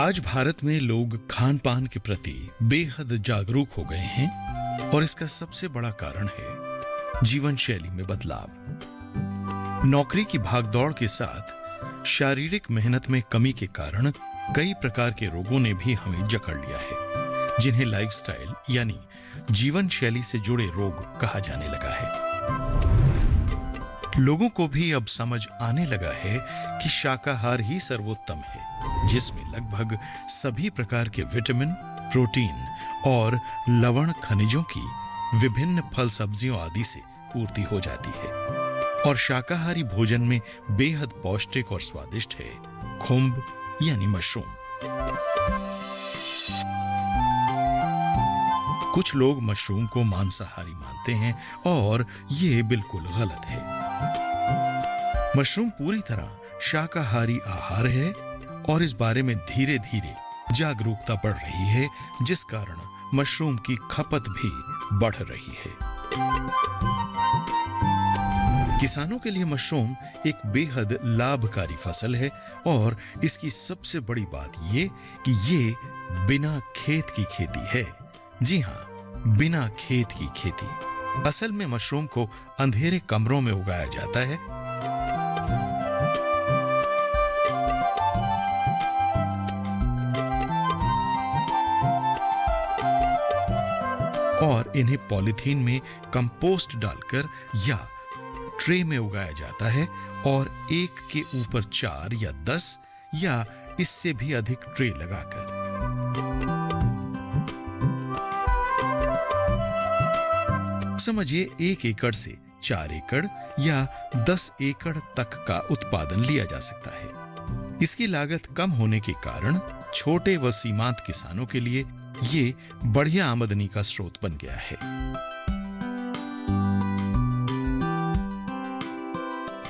आज भारत में लोग खान पान के प्रति बेहद जागरूक हो गए हैं और इसका सबसे बड़ा कारण है जीवन शैली में बदलाव। नौकरी की भागदौड़ के साथ शारीरिक मेहनत में कमी के कारण कई प्रकार के रोगों ने भी हमें जकड़ लिया है, जिन्हें लाइफस्टाइल यानी जीवन शैली से जुड़े रोग कहा जाने लगा है। लोगों को भी अब समझ आने लगा है कि शाकाहार ही सर्वोत्तम है, जिसमें लगभग सभी प्रकार के विटामिन, प्रोटीन और लवण खनिजों की विभिन्न फल सब्जियों आदि से पूर्ति हो जाती है। और शाकाहारी भोजन में बेहद पौष्टिक और स्वादिष्ट है खुंब यानी मशरूम। कुछ लोग मशरूम को मांसाहारी मानते हैं और ये बिल्कुल गलत है। मशरूम पूरी तरह शाकाहारी आहार है और इस बारे में धीरे धीरे जागरूकता बढ़ रही है, जिस कारण मशरूम की खपत भी बढ़ रही है। किसानों के लिए मशरूम एक बेहद लाभकारी फसल है और इसकी सबसे बड़ी बात ये कि ये बिना खेत की खेती है। जी हां, बिना खेत की खेती। असल में मशरूम को अंधेरे कमरों में उगाया जाता है और इन्हें पॉलीथीन में कंपोस्ट डालकर या ट्रे में उगाया जाता है और एक के ऊपर 4 या 10 या इससे भी अधिक ट्रे लगाकर। समझिए 1 एकड़ से 4 एकड़ या 10 एकड़ तक का उत्पादन लिया जा सकता है। इसकी लागत कम होने के कारण छोटे व सीमांत किसानों के लिए ये बढ़िया आमदनी का स्रोत बन गया है।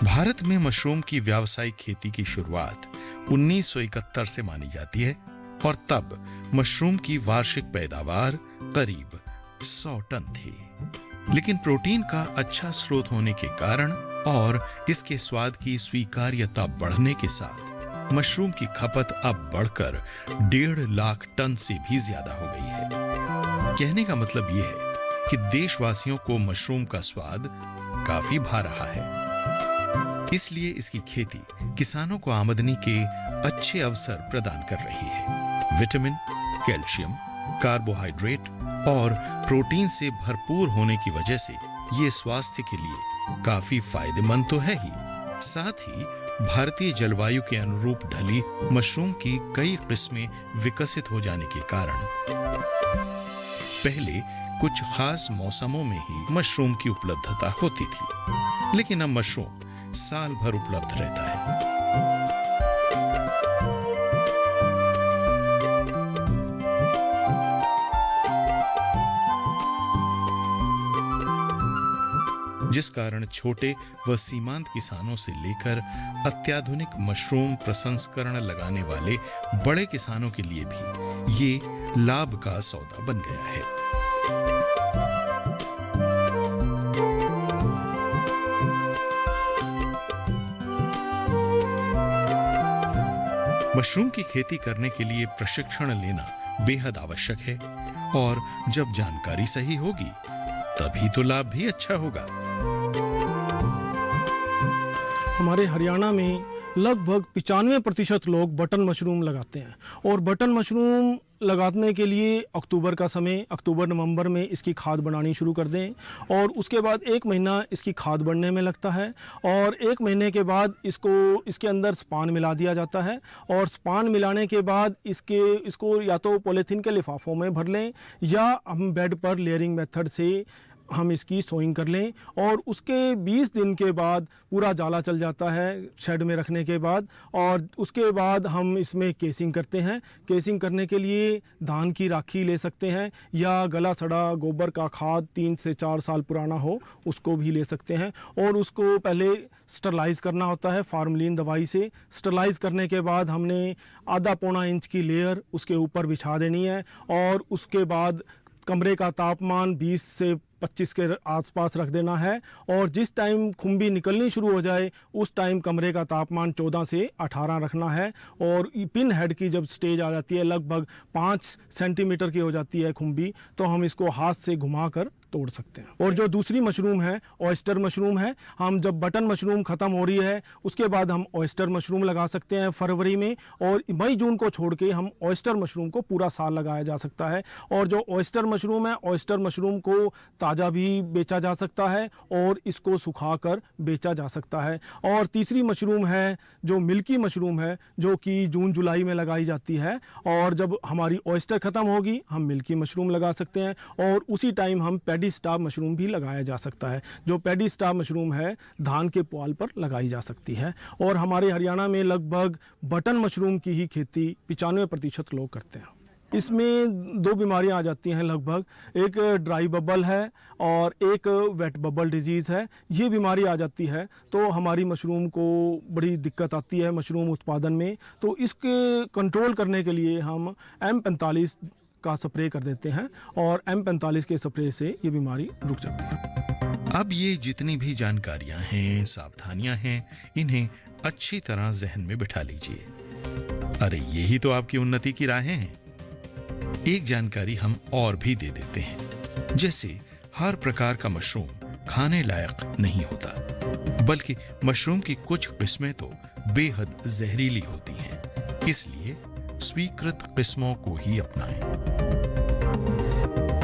भारत में मशरूम की व्यावसायिक खेती की शुरुआत 1971 से मानी जाती है और तब मशरूम की वार्षिक पैदावार करीब 100 टन थी। लेकिन प्रोटीन का अच्छा स्रोत होने के कारण और इसके स्वाद की स्वीकार्यता बढ़ने के साथ मशरूम की खपत अब बढ़कर 1.5 लाख टन से भी ज्यादा हो गई है। कहने का मतलब यह है कि देशवासियों को मशरूम का स्वाद काफी भा रहा है। इसलिए इसकी खेती किसानों को आमदनी के अच्छे अवसर प्रदान कर रही है। विटामिन, कैल्शियम, कार्बोहाइड्रेट और प्रोटीन से भरपूर होने की वजह से ये स्वास्थ्य के लिए काफी फायदेमंद तो है ही, साथ ही भारतीय जलवायु के अनुरूप ढली मशरूम की कई किस्में विकसित हो जाने के कारण पहले कुछ खास मौसमों में ही मशरूम की उपलब्धता होती थी, लेकिन अब मशरूम साल भर उपलब्ध रहता है। जिस कारण छोटे व सीमांत किसानों से लेकर अत्याधुनिक मशरूम प्रसंस्करण लगाने वाले बड़े किसानों के लिए भी ये लाभ का सौदा बन गया है। मशरूम की खेती करने के लिए प्रशिक्षण लेना बेहद आवश्यक है और जब जानकारी सही होगी तभी तो लाभ भी अच्छा होगा। हमारे हरियाणा में लगभग 95% लोग बटन मशरूम लगाते हैं और बटन मशरूम लगाने के लिए अक्टूबर का समय, अक्टूबर-नवंबर में इसकी खाद बनानी शुरू कर दें और उसके बाद 1 महीना इसकी खाद बढ़ने में लगता है और 1 महीने के बाद इसके अंदर स्पान मिला दिया जाता है और स्पान मिलाने के बाद इसको या तो पॉलीथीन के लिफाफों में भर लें या हम बेड पर लेयरिंग मेथड से हम इसकी सोइंग कर लें और उसके 20 दिन के बाद पूरा जाला चल जाता है शेड में रखने के बाद और उसके बाद हम इसमें केसिंग करते हैं। केसिंग करने के लिए धान की राखी ले सकते हैं या गला सड़ा गोबर का खाद 3 से 4 साल पुराना हो उसको भी ले सकते हैं और उसको पहले स्टरलाइज़ करना होता है फार्मलिन दवाई से। स्टरलाइज़ करने के बाद हमने आधा पौना इंच की लेयर उसके ऊपर बिछा देनी है और उसके बाद कमरे का तापमान 20 से 25 के आसपास रख देना है और जिस टाइम खुम्बी निकलनी शुरू हो जाए उस टाइम कमरे का तापमान 14 से 18 रखना है। और पिन हेड की जब स्टेज आ जाती है, लगभग 5 सेंटीमीटर की हो जाती है खुम्बी, तो हम इसको हाथ से घुमाकर तोड़ सकते हैं। और जो दूसरी मशरूम है ऑयस्टर मशरूम है, हम जब बटन मशरूम ख़त्म हो रही है उसके बाद हम ऑयस्टर मशरूम लगा सकते हैं फरवरी में, और मई जून को छोड़ के हम ऑयस्टर मशरूम को पूरा साल लगाया जा सकता है। और जो ऑयस्टर मशरूम है, ऑयस्टर मशरूम को ताज़ा भी बेचा जा सकता है और इसको सुखाकर बेचा जा सकता है। और तीसरी मशरूम है जो मिल्की मशरूम है, जो कि जून जुलाई में लगाई जाती है, और जब हमारी ऑयस्टर ख़त्म होगी हम मिल्की मशरूम लगा सकते हैं। और उसी टाइम हम पैडी स्टार मशरूम भी लगाया जा सकता है। जो पैडी स्टार मशरूम है धान के पुआल पर लगाई जा सकती है। और हमारे हरियाणा में लगभग बटन मशरूम की ही खेती 95% लोग करते हैं। इसमें 2 बीमारियां आ जाती हैं लगभग, एक ड्राई बबल है और एक वेट बबल डिजीज़ है। ये बीमारी आ जाती है तो हमारी मशरूम को बड़ी दिक्कत आती है मशरूम उत्पादन में। तो इसके कंट्रोल करने के लिए हम M45 का स्प्रे कर देते हैं और M45 के स्प्रे से ये बीमारी रुक जाती है। अब ये जितनी भी जानकारियां हैं, सावधानियां हैं, इन्हें अच्छी तरह जहन में बिठा लीजिए। अरे यही तो आपकी उन्नति की राहें हैं। एक जानकारी हम और भी दे देते हैं, जैसे हर प्रकार का मशरूम खाने लायक नहीं होता, बल्कि मशरूम की कुछ किस्में तो बेहद जहरीली होती हैं। इसलिए स्वीकृत किस्मों को ही अपनाएं।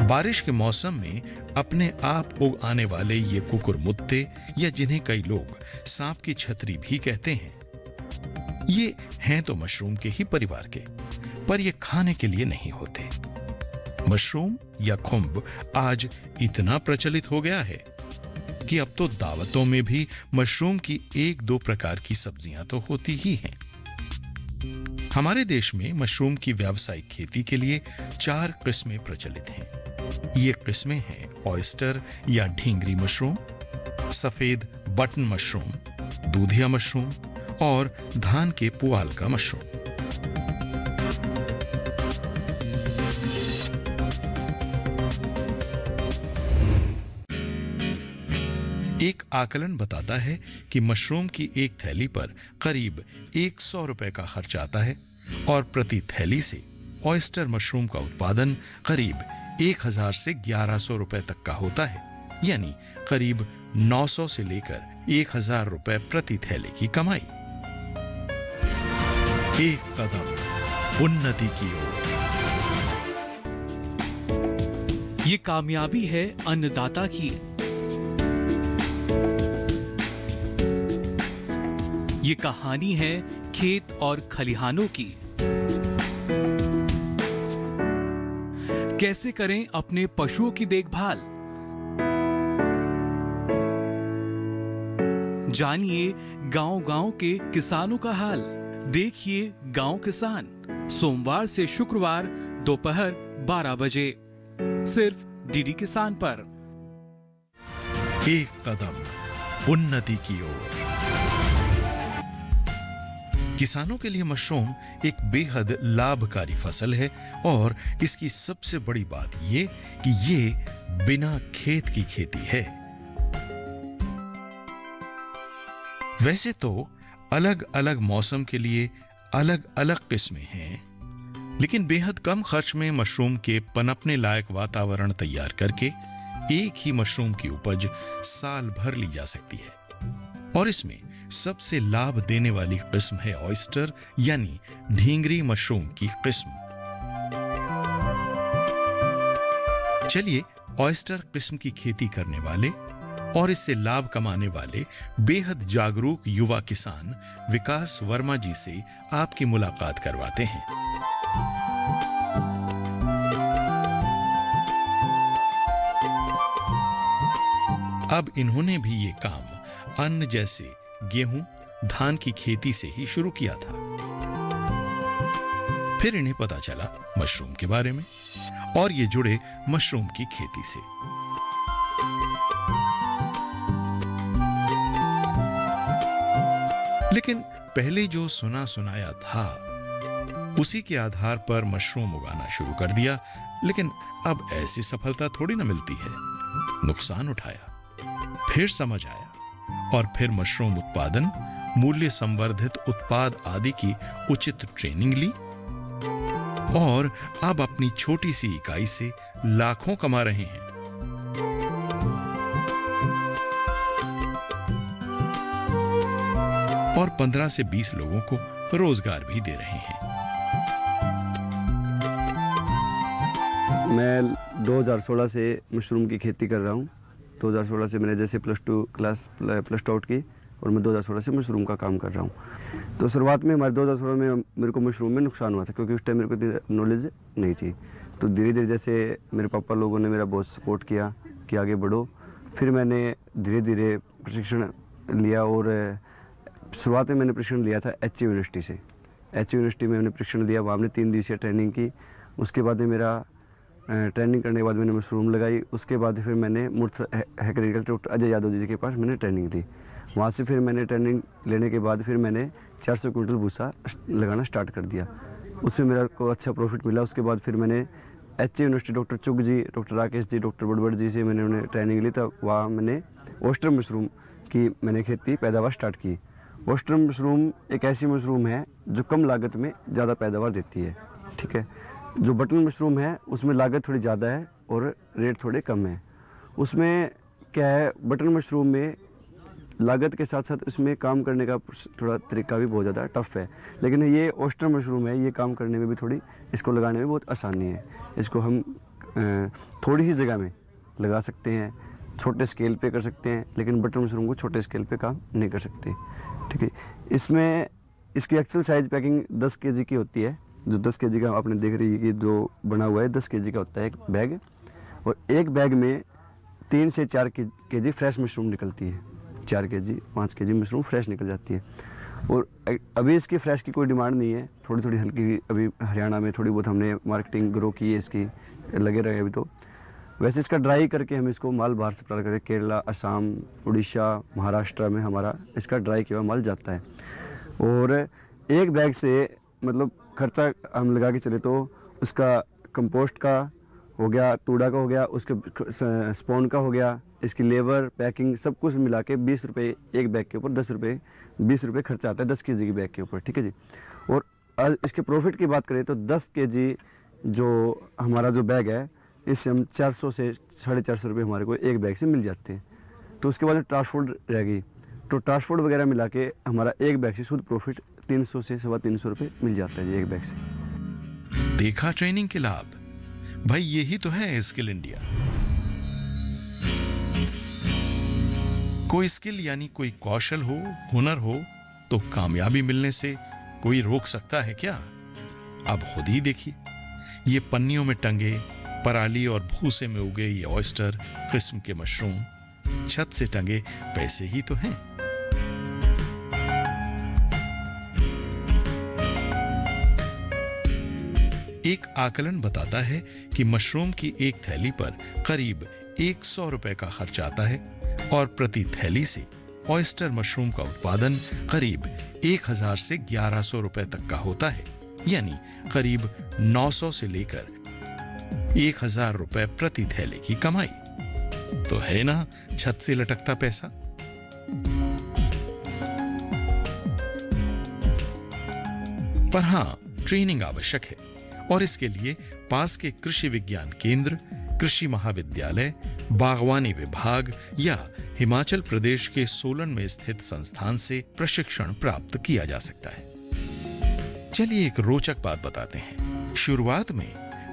बारिश के मौसम में अपने आप उग आने वाले ये कुकुरमुत्ते, या जिन्हें कई लोग सांप की छतरी भी कहते हैं, ये हैं तो मशरूम के ही परिवार के, पर ये खाने के लिए नहीं होते। मशरूम या खुम्ब आज इतना प्रचलित हो गया है कि अब तो दावतों में भी मशरूम की 1-2 प्रकार की सब्जियां तो होती ही हैं। हमारे देश में मशरूम की व्यावसायिक खेती के लिए 4 किस्में प्रचलित हैं। ये किस्में हैं ऑयस्टर या ढींगरी मशरूम, सफेद बटन मशरूम, दूधिया मशरूम और धान के पुआल का मशरूम। एक आकलन बताता है कि मशरूम की एक थैली पर करीब 100 रुपए का खर्च आता है और प्रति थैली से ऑयस्टर मशरूम का उत्पादन करीब 1000 से 1100 रुपए तक का होता है, यानी करीब 900 से लेकर 1000 रुपए प्रति थैले की कमाई। एक कदम उन्नति की ओर। ये कामयाबी है अन्नदाता की। ये कहानी है खेत और खलिहानों की। कैसे करें अपने पशुओं की देखभाल, जानिए गांव-गांव के किसानों का हाल। देखिए गांव किसान, सोमवार से शुक्रवार दोपहर 12 बजे, सिर्फ डीडी किसान पर। एक कदम उन्नति की ओर। किसानों के लिए मशरूम एक बेहद लाभकारी फसल है और इसकी सबसे बड़ी बात ये कि ये बिना खेत की खेती है। वैसे तो अलग अलग मौसम के लिए अलग अलग किस्में हैं, लेकिन बेहद कम खर्च में मशरूम के पनपने लायक वातावरण तैयार करके एक ही मशरूम की उपज साल भर ली जा सकती है। और इसमें सबसे लाभ देने वाली किस्म है ऑयस्टर यानी ढींगरी मशरूम की किस्म। चलिए ऑयस्टर किस्म की खेती करने वाले और इससे लाभ कमाने वाले बेहद जागरूक युवा किसान विकास वर्मा जी से आपकी मुलाकात करवाते हैं। अब इन्होंने भी ये काम अन्न जैसे गेहूं, धान की खेती से ही शुरू किया था। फिर इन्हें पता चला मशरूम के बारे में और ये जुड़े मशरूम की खेती से। लेकिन पहले जो सुना सुनाया था उसी के आधार पर मशरूम उगाना शुरू कर दिया, लेकिन अब ऐसी सफलता थोड़ी ना मिलती है। नुकसान उठाया, फिर समझ आया और फिर मशरूम उत्पादन, मूल्य संवर्धित उत्पाद आदि की उचित ट्रेनिंग ली और अब अपनी छोटी सी इकाई से लाखों कमा रहे हैं। और 15 से 20 लोगों को रोजगार भी दे रहे हैं। मैं 2016 से मशरूम की खेती कर रहा हूँ। 2016 से मैंने जैसे प्लस टू आउट की और मैं 2016 से मशरूम का काम कर रहा हूँ। तो शुरुआत में हमारे 2016 में मेरे को मशरूम में नुकसान हुआ था, क्योंकि उस टाइम मेरे को इतनी नॉलेज नहीं थी। तो धीरे धीरे जैसे मेरे पापा लोगों ने मेरा बहुत सपोर्ट किया कि आगे बढ़ो, फिर मैंने धीरे धीरे प्रशिक्षण लिया और शुरुआत में मैंने प्रशिक्षण लिया था एच यूनिवर्सिटी से। एच यूनिवर्सिटी में मैंने प्रशिक्षण लिया, वहाँ हमने 3 दिवसीय ट्रेनिंग की। उसके बाद में मेरा ट्रेनिंग करने के बाद मैंने मशरूम लगाई। उसके बाद फिर मैंने मूर्त एग्रीकल्चर डॉक्टर अजय यादव जी के पास मैंने ट्रेनिंग ली। वहाँ से फिर मैंने ट्रेनिंग लेने के बाद फिर मैंने 400 क्विंटल भूसा लगाना स्टार्ट कर दिया। उसमें मेरा को अच्छा प्रॉफिट मिला। उसके बाद फिर मैंने एच यूनिवर्सिटी डॉक्टर चुग जी, डॉक्टर राकेश जी, डॉक्टर बड़बड़ जी से मैंने उन्हें ट्रेनिंग ली। तब वहाँ मैंने ऑयस्टर मशरूम की मैंने खेती पैदावार स्टार्ट की। ऑयस्टर मशरूम एक ऐसी मशरूम है जो कम लागत में ज़्यादा पैदावार देती है, ठीक है। जो बटन मशरूम है उसमें लागत थोड़ी ज़्यादा है और रेट थोड़े कम है। उसमें क्या है, बटन मशरूम में लागत के साथ साथ उसमें काम करने का थोड़ा तरीका भी बहुत ज़्यादा टफ है। लेकिन ये ऑयस्टर मशरूम है, ये काम करने में भी थोड़ी, इसको लगाने में बहुत आसानी है। इसको हम थोड़ी ही जगह में लगा सकते हैं, छोटे स्केल पे कर सकते हैं, लेकिन बटन मशरूम को छोटे स्केल पे काम नहीं कर सकते, ठीक है। इसमें इसकी एक्चुअल साइज पैकिंग 10 kg की होती है। जो 10 kg का आपने देख रही है कि जो बना हुआ है 10 kg का होता है एक बैग, और एक बैग में 3 से 4 kg फ्रेश मशरूम निकलती है। 4 kg 5 kg मशरूम फ्रेश निकल जाती है। और अभी इसकी फ्रेश की कोई डिमांड नहीं है, थोड़ी थोड़ी हल्की अभी हरियाणा में थोड़ी बहुत हमने मार्केटिंग ग्रो की है इसकी, लगे रहे अभी। तो वैसे इसका ड्राई करके हम इसको माल बाहर सप्लाई करें, केरला, असम, उड़ीसा, महाराष्ट्र में हमारा इसका ड्राई किया हुआ माल जाता है। और एक बैग से मतलब खर्चा हम लगा के चले तो उसका कंपोस्ट का हो गया, तूड़ा का हो गया, उसके स्पॉन का हो गया, इसकी लेबर, पैकिंग सब कुछ मिला के 20 रुपये एक बैग के ऊपर, 20 रुपये खर्चा आता है 10 kg की बैग के ऊपर, ठीक है जी। और इसके प्रॉफिट की बात करें तो 10 kg जो हमारा जो बैग है, इससे हम 400 से 450 रुपये हमारे को एक बैग से मिल जाते हैं। तो उसके बाद ट्रांसपोर्ट रह गई, तो ट्रांसपोर्ट वगैरह मिला के हमारा एक बैग से शुद्ध प्रॉफिट 300 से 350 रुपये मिल जाता है जी एक बैग से। देखा ट्रेनिंग के लाभ? भाई यही तो है स्किल इंडिया। कोई स्किल यानी कोई कौशल हो, हुनर हो, तो कामयाबी मिलने से कोई रोक सकता है क्या? अब खुद ही देखिए, ये पन्नियों में टंगे, पराली और भूसे में उगे ये ऑयस्टर किस्म के मशरूम छत से टंगे पैसे ही तो हैं। एक आकलन बताता है कि मशरूम की एक थैली पर करीब 100 रुपए का खर्च आता है और प्रति थैली से ऑयस्टर मशरूम का उत्पादन करीब 1000 से 1100 रुपए तक का होता है, यानी करीब 900 से लेकर 1000 रुपए प्रति थैले की कमाई। तो है ना छत से लटकता पैसा। पर हां, ट्रेनिंग आवश्यक है और इसके लिए पास के कृषि विज्ञान केंद्र, कृषि महाविद्यालय, बागवानी विभाग या हिमाचल प्रदेश के सोलन में स्थित संस्थान से प्रशिक्षण प्राप्त किया जा सकता है। चलिए एक रोचक बात बताते हैं। शुरुआत में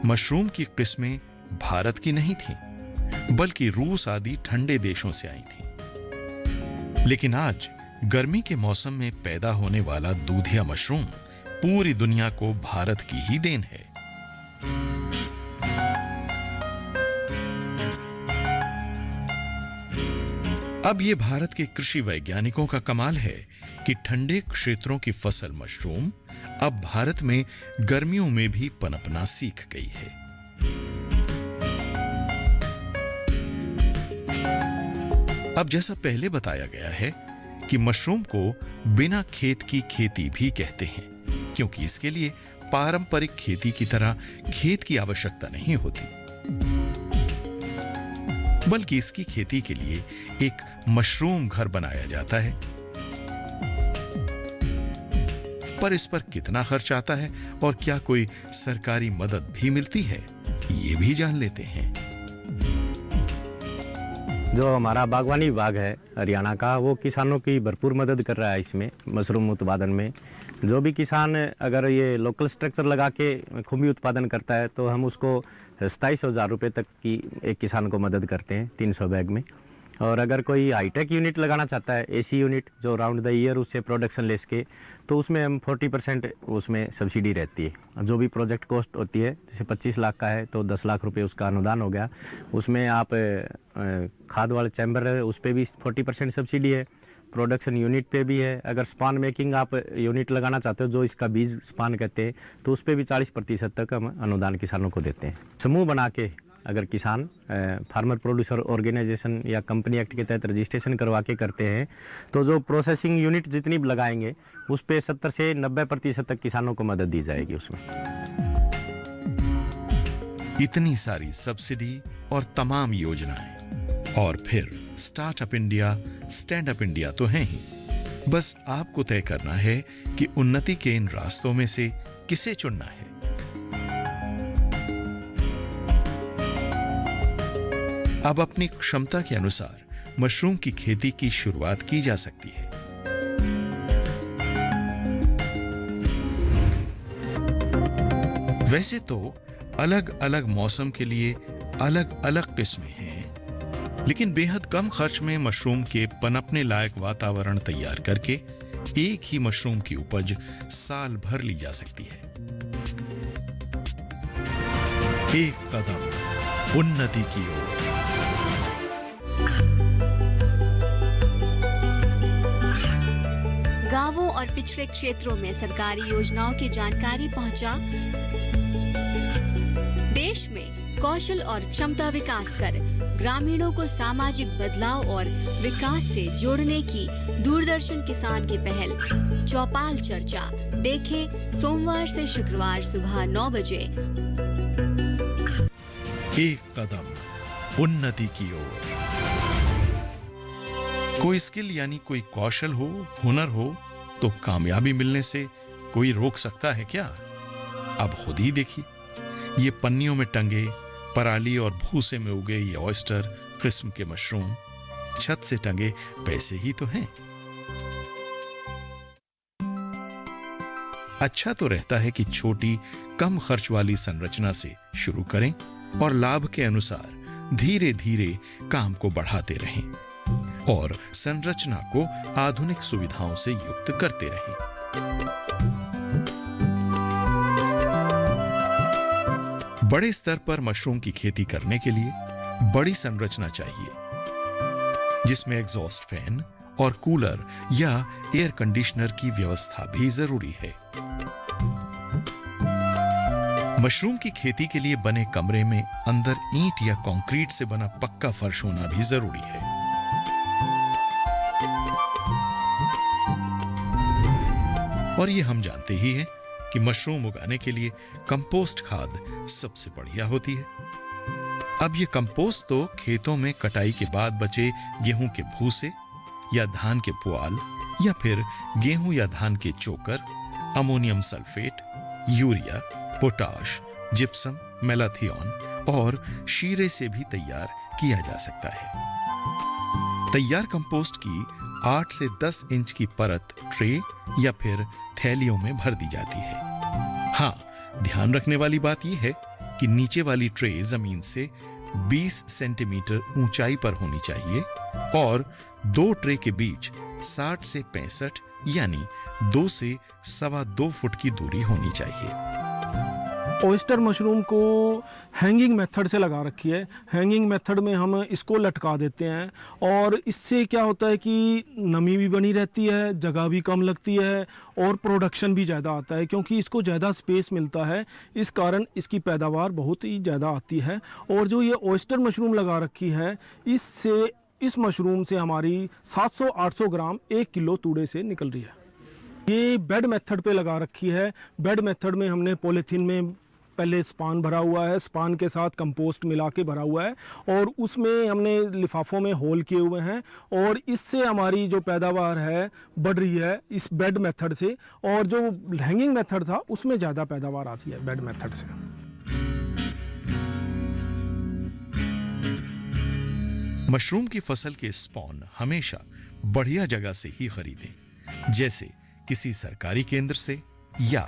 मशरूम की किस्में भारत की नहीं थीं, बल्कि रूस आदि ठंडे देशों से आई थीं। लेकिन आज गर्मी के मौसम में पैदा होने वाला दूधिया मशरूम पूरी दुनिया को भारत की ही देन है। अब ये भारत के कृषि वैज्ञानिकों का कमाल है कि ठंडे क्षेत्रों की फसल मशरूम अब भारत में गर्मियों में भी पनपना सीख गई है। अब जैसा पहले बताया गया है कि मशरूम को बिना खेत की खेती भी कहते हैं, क्योंकि इसके लिए पारंपरिक खेती की तरह खेत की आवश्यकता नहीं होती। बल्कि इसकी खेती के लिए एक मशरूम घर बनाया जाता है। पर इस पर कितना खर्च आता है और क्या कोई सरकारी मदद भी मिलती है, ये भी जान लेते हैं। जो हमारा बागवानी विभाग है हरियाणा का, वो किसानों की भरपूर मदद कर रहा है इसमें मशरूम उत्पादन में। जो भी किसान अगर ये लोकल स्ट्रक्चर लगा के खुम्बी उत्पादन करता है तो हम उसको 27,000 रुपये तक की एक किसान को मदद करते हैं 300 बैग में। और अगर कोई हाईटेक यूनिट लगाना चाहता है, एसी यूनिट जो राउंड द ईयर उससे प्रोडक्शन ले सके, तो उसमें हम 40% उसमें सब्सिडी रहती है। जो भी प्रोजेक्ट कॉस्ट होती है, जैसे 25 लाख का है तो 10 लाख रुपए उसका अनुदान हो गया। उसमें आप खाद वाले चैम्बर है उस पर भी 40% सब्सिडी है, प्रोडक्शन यूनिट पे भी है। अगर स्पान मेकिंग आप यूनिट लगाना चाहते हो, जो इसका बीज स्पान कहते हैं, तो उस पर भी 40% तक हम अनुदान किसानों को देते हैं। समूह बना के अगर किसान फार्मर प्रोड्यूसर ऑर्गेनाइजेशन या कंपनी एक्ट के तहत रजिस्ट्रेशन करवा के करते हैं, तो जो प्रोसेसिंग यूनिट जितनी भी लगाएंगे उस पे 70 से 90% तक किसानों को मदद दी जाएगी उसमें। इतनी सारी सब्सिडी और तमाम योजनाएं, और फिर startup India, stand up India तो हैं ही। बस आपको तय करना है कि उन्नति के इन रास्तों में से किसे चुनना है। अब अपनी क्षमता के अनुसार मशरूम की खेती की शुरुआत की जा सकती है। वैसे तो अलग अलग मौसम के लिए अलग अलग किस्में हैं, लेकिन बेहद कम खर्च में मशरूम के पनपने लायक वातावरण तैयार करके एक ही मशरूम की उपज साल भर ली जा सकती है। एक कदम उन्नति की ओर। गांवों और पिछड़े क्षेत्रों में सरकारी योजनाओं की जानकारी पहुंचा। देश में कौशल और क्षमता विकास कर ग्रामीणों को सामाजिक बदलाव और विकास से जोड़ने की दूरदर्शन किसान की पहल चौपाल चर्चा देखें सोमवार से शुक्रवार सुबह 9 बजे। एक कदम उन्नति की ओर। कोई स्किल यानी कोई कौशल हो, हुनर हो, तो कामयाबी मिलने से कोई रोक सकता है क्या? अब खुद ही देखिए, ये पन्नियों में टंगे पराली और भूसे में उगे ये ऑयस्टर किस्म के मशरूम छत से टंगे पैसे ही तो हैं। अच्छा तो रहता है कि छोटी कम खर्च वाली संरचना से शुरू करें और लाभ के अनुसार धीरे धीरे काम को बढ़ाते रहें और संरचना को आधुनिक सुविधाओं से युक्त करते रहें। बड़े स्तर पर मशरूम की खेती करने के लिए बड़ी संरचना चाहिए, जिसमें एग्जॉस्ट फैन और कूलर या एयर कंडीशनर की व्यवस्था भी जरूरी है। मशरूम की खेती के लिए बने कमरे में अंदर ईंट या कंक्रीट से बना पक्का फर्श होना भी जरूरी है। और ये हम जानते ही हैं कि मशरूम उगाने के लिए कंपोस्ट खाद सबसे बढ़िया होती है। अब ये कंपोस्ट तो खेतों में कटाई के बाद बचे गेहूं के भूसे या धान के पुआल या फिर गेहूं या धान के चोकर, ammonium sulphate, urea, potash, gypsum, malathion और शीरे से भी तैयार किया जा सकता है। तैयार कंपोस्ट की 8 से 10 इंच की परत ट्रे या फिर थैलियों में भर दी जाती है। हाँ, ध्यान रखने वाली बात यह है कि नीचे वाली ट्रे जमीन से 20 सेंटीमीटर ऊंचाई पर होनी चाहिए और 2 ट्रे के बीच 60 से 65 यानी 2 से 2.25 फुट की दूरी होनी चाहिए। ऑयस्टर मशरूम को हैंगिंग मेथड से लगा रखी है। हैंगिंग मेथड में हम इसको लटका देते हैं और इससे क्या होता है कि नमी भी बनी रहती है, जगह भी कम लगती है और प्रोडक्शन भी ज़्यादा आता है, क्योंकि इसको ज़्यादा स्पेस मिलता है। इस कारण इसकी पैदावार बहुत ही ज़्यादा आती है। और जो ये ऑयस्टर मशरूम लगा रखी है, इस मशरूम से हमारी 700-800 ग्राम 1 किलो तूड़े से निकल रही है। ये बेड मेथड पे लगा रखी है। बेड मेथड में हमने पॉलीथीन में पहले स्पान भरा हुआ है, स्पान के साथ कंपोस्ट मिला के भरा हुआ है और उसमें हमने लिफाफों में होल किए हुए हैं और इससे हमारी जो पैदावार है बढ़ रही है इस बेड मेथड से, और जो हैंगिंग मेथड था उसमें ज़्यादा पैदावार आती है बेड मेथड से। मशरूम की फसल के स्पॉन हमेशा बढ़िया जगह से ही खरीदें, जैसे किसी सरकारी केंद्र से या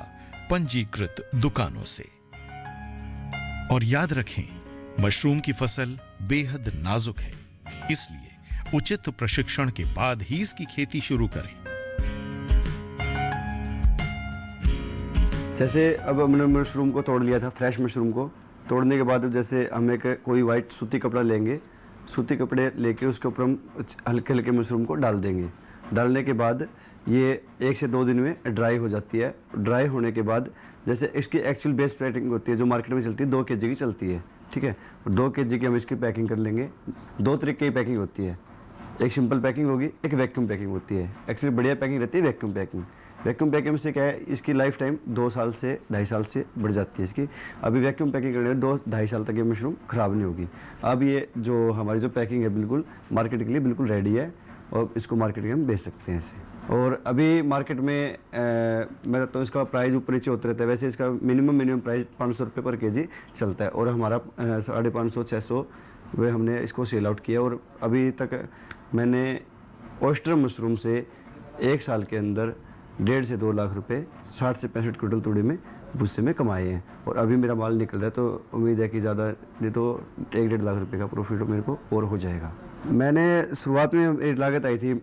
पंजीकृत दुकानों से। और याद रखें, मशरूम की फसल बेहद नाजुक है, इसलिए उचित प्रशिक्षण के बाद ही इसकी खेती शुरू करें। जैसे अब हमने मशरूम को तोड़ लिया था, फ्रेश मशरूम को तोड़ने के बाद जैसे हम एक कोई वाइट सूती कपड़ा लेंगे, सूती कपड़े लेके उसके ऊपर हम हल्के हल्के मशरूम को डाल देंगे। डालने के बाद ये 1 से 2 दिन में ड्राई हो जाती है। ड्राई होने के बाद जैसे इसकी एक्चुअल बेस पैकिंग होती है जो मार्केट में चलती है 2 kg की चलती है, ठीक है। और 2 kg की हम इसकी पैकिंग कर लेंगे। 2 तरीके की पैकिंग होती है, एक सिंपल पैकिंग होगी, एक वैक्यूम पैकिंग होती है। एक्चुअली बढ़िया पैकिंग रहती है वैक्यूम पैकिंग। वैक्यूम पैकिंग से क्या है, इसकी लाइफ टाइम 2 साल से 2.5 साल से बढ़ जाती है इसकी। अभी वैक्यूम पैकिंग करने में 2-2.5 साल तक ये मशरूम ख़राब नहीं होगी। अब ये जो हमारी जो पैकिंग है बिल्कुल मार्केट के लिए बिल्कुल रेडी है और इसको मार्केट में हम बेच सकते हैं इसे। और अभी मार्केट में मैं तो इसका प्राइस ऊपर नीचे होता रहता है। वैसे इसका मिनिमम प्राइस 500 रुपये पर kg चलता है और हमारा 550-600 वे हमने इसको सेल आउट किया। और अभी तक मैंने ऑयस्टर मशरूम से 1 साल के अंदर 1.5 से 2 लाख रुपए 60 से 65 क्विंटल तूड़ी में भूसे में कमाए हैं। और अभी मेरा माल निकल रहा है तो उम्मीद है कि ज़्यादा नहीं तो 1-1.5 लाख रुपए का प्रॉफिट मेरे को और हो जाएगा। मैंने शुरुआत में एक लागत आई थी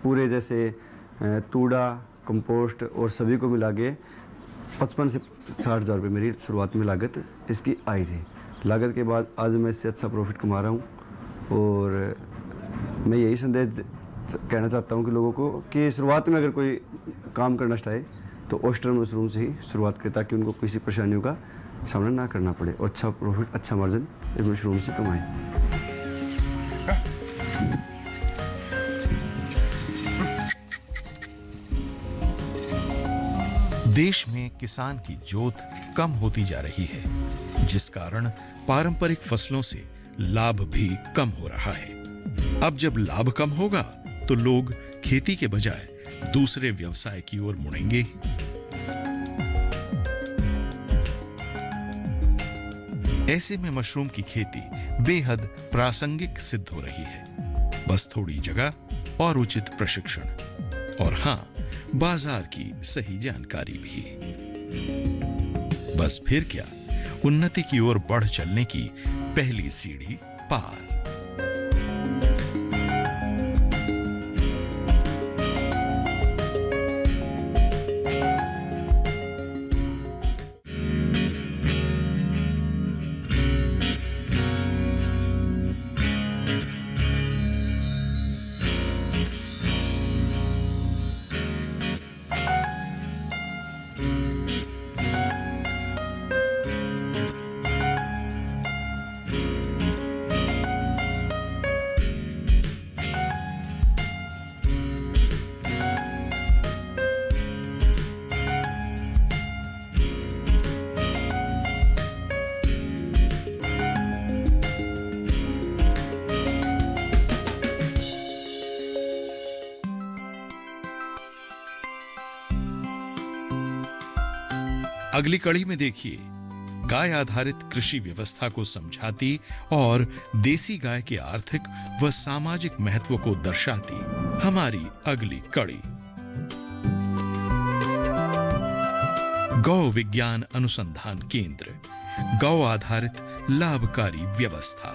पूरे जैसे तूड़ा, कंपोस्ट और सभी को मिला के 55 से 60 हज़ार रुपये मेरी शुरुआत में लागत इसकी आई थी। लागत के बाद आज मैं इससे अच्छा प्रॉफिट कमा रहा हूँ। और मैं यही संदेश कहना चाहता हूँ कि लोगों को कि शुरुआत में अगर कोई काम करना चाहे तो ऑयस्टर मशरूम से ही शुरुआत करें ताकि उनको किसी परेशानियों का सामना ना करना पड़े और अच्छा प्रॉफिट, अच्छा मार्जिन इस मशरूम से कमाएं। देश में किसान की जोत कम होती जा रही है, जिस कारण पारंपरिक फसलों से लाभ भी कम हो रहा है। अब जब लाभ कम होगा तो लोग खेती के बजाय दूसरे व्यवसाय की ओर मुड़ेंगे। ऐसे में मशरूम की खेती बेहद प्रासंगिक सिद्ध हो रही है। बस थोड़ी जगह और उचित प्रशिक्षण और हां, बाजार की सही जानकारी भी। बस फिर क्या, उन्नति की ओर बढ़ चलने की पहली सीढ़ी पार। अगली कड़ी में देखिए, गाय आधारित कृषि व्यवस्था को समझाती और देसी गाय के आर्थिक व सामाजिक महत्व को दर्शाती हमारी अगली कड़ी। गौ विज्ञान अनुसंधान केंद्र, गौ आधारित लाभकारी व्यवस्था।